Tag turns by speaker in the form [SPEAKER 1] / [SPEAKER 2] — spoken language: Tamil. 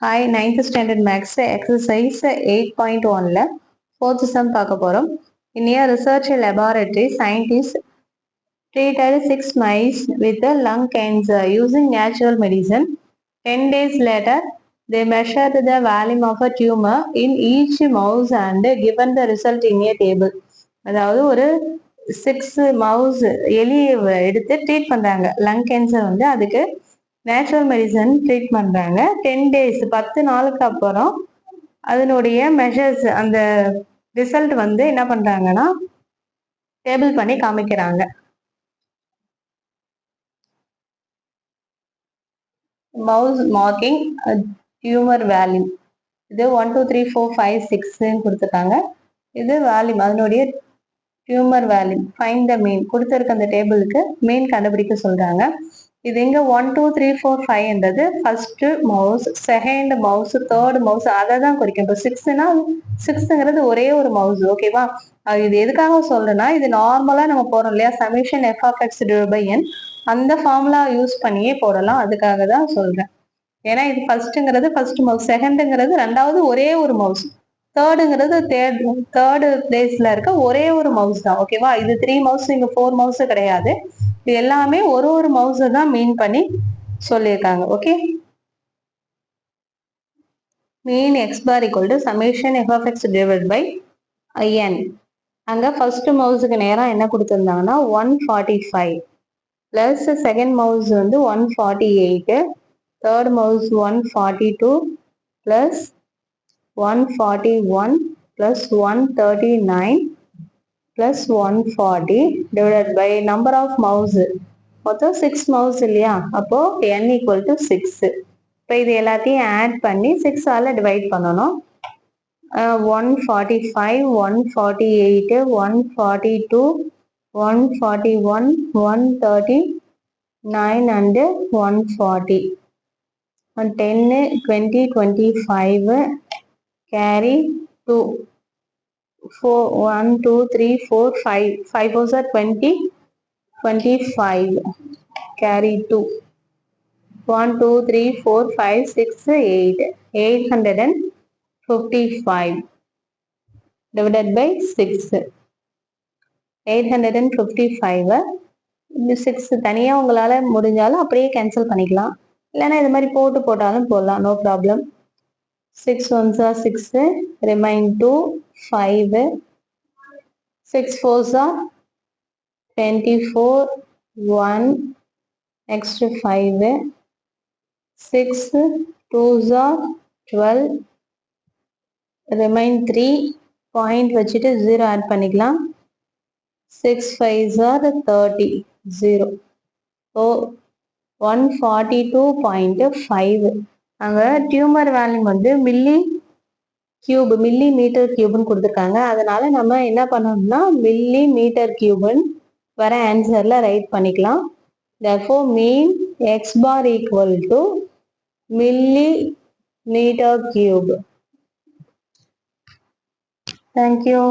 [SPEAKER 1] Hi, 9th standard max exercise 8.1ல 4th sum பார்க்க போறோம். In a research laboratory, scientists treated 6 mice with a lung cancer using natural medicine. 10 days later, they measured the volume of a tumor in each mouse and given the result in a table. அதாவது ஒரு 6 மவுஸ் எலி எடுத்து ட்ரீட் பண்றாங்க. லங் கேன்சர் வந்து அதுக்கு நேச்சுரல் மெடிசன் ட்ரீட் பண்றாங்க. 10 டேஸ் 10 நாளுக்கு அப்புறம் அதனுடைய மெஷர்ஸ் அந்த ரிசல்ட் வந்து என்ன பண்றாங்கன்னா டேபிள் பண்ணி காமிக்கிறாங்க. மவுஸ் மார்க்கிங் டியூமர் வேல்யூ இது 1 2 3 4 5 6 கொடுத்துருக்காங்க. இது வேல்யூ அதனுடைய டியூமர் வேல்யூ ஃபைண்ட் த மீன் கொடுத்துருக்க அந்த டேபிளுக்கு மீன் கண்டுபிடிக்க சொல்றாங்க. இது இங்க 1 2 3 4 5 என்றது first mouse, second mouse, third mouse அதை தான் குறிக்கும். இப்போ 6னா 6ங்கிறது ஒரே ஒரு மவுஸ். ஓகேவா? இது எதுக்காக சொல்றேன்னா இது நார்மலா நம்ம போறோம் இல்லையா, summation F of X divide by n அந்த ஃபார்முலா யூஸ் பண்ணியே போடலாம். அதுக்காக தான் சொல்றேன். ஏன்னா இது ஃபர்ஸ்ட்ங்கிறது ஃபர்ஸ்ட் மவுஸ், செகண்ட்ங்கிறது ரெண்டாவது ஒரே ஒரு மவுஸ், தேர்டுங்கிறது தேர்டு பிளேஸ்ல இருக்க ஒரே ஒரு மவுஸ் தான். ஓகேவா? இது 3 மவுஸ், இங்க 4 மவுஸ் கிடையாது. இது எல்லாமே ஒரு ஒரு மவுஸ் தான் மீன் பண்ணி சொல்லியிருக்காங்க. Okay, mean X bar equal to summation F of X divide by n. அங்க ஃபர்ஸ்ட் மவுஸுக்கு நேரம் என்ன கொடுத்துருந்தாங்கன்னா 145 பிளஸ் செகண்ட் மவுஸ் வந்து 148, third mouse 142 plus 141 plus 139 plus 140 divided by number of mouse. மொத்தம் 6 mouse இல்லையா, அப்போ n equal to 6. இப்போ இது எல்லாத்தையும் ஆட் பண்ணி 6 ஆல டிவைட் பண்ணணும். 145, 148, 142, 141, 139 and 140. 10, 20, 25 carry 2, 4, 1, 2, 3, 4, 5, 5 fours are 20, 25 carry 2, 1, 2, 3, 4, 5, 6, 8, 855 divided by 6. 855 இந்த 6 தனியா உங்களால முடிஞ்சாலும் அப்படியே கேன்சல் பண்ணிக்கலாம், இல்லைன்னா இது மாதிரி போட்டாலும் போடலாம், no problem. 6 ones are 6, remain 2, 5, 6 fours are 24, 1, next 5, 6 twos are 12, remain 3, point வச்சுட்டு 0 add பண்ணிக்கலாம். 6 5s are 30, 0. So 142.5. அங்க டியூமர் வேல்யூ வந்து மில்லி மீட்டர் கியூப்னு கொடுத்துருக்காங்க. அதனால நம்ம என்ன பண்ணணும்னா மில்லி மீட்டர் கியூப்னு வர ஆன்சர்ல ரைட் பண்ணிக்கலாம். therefore mean x bar equal to milli meter cube. Thank you.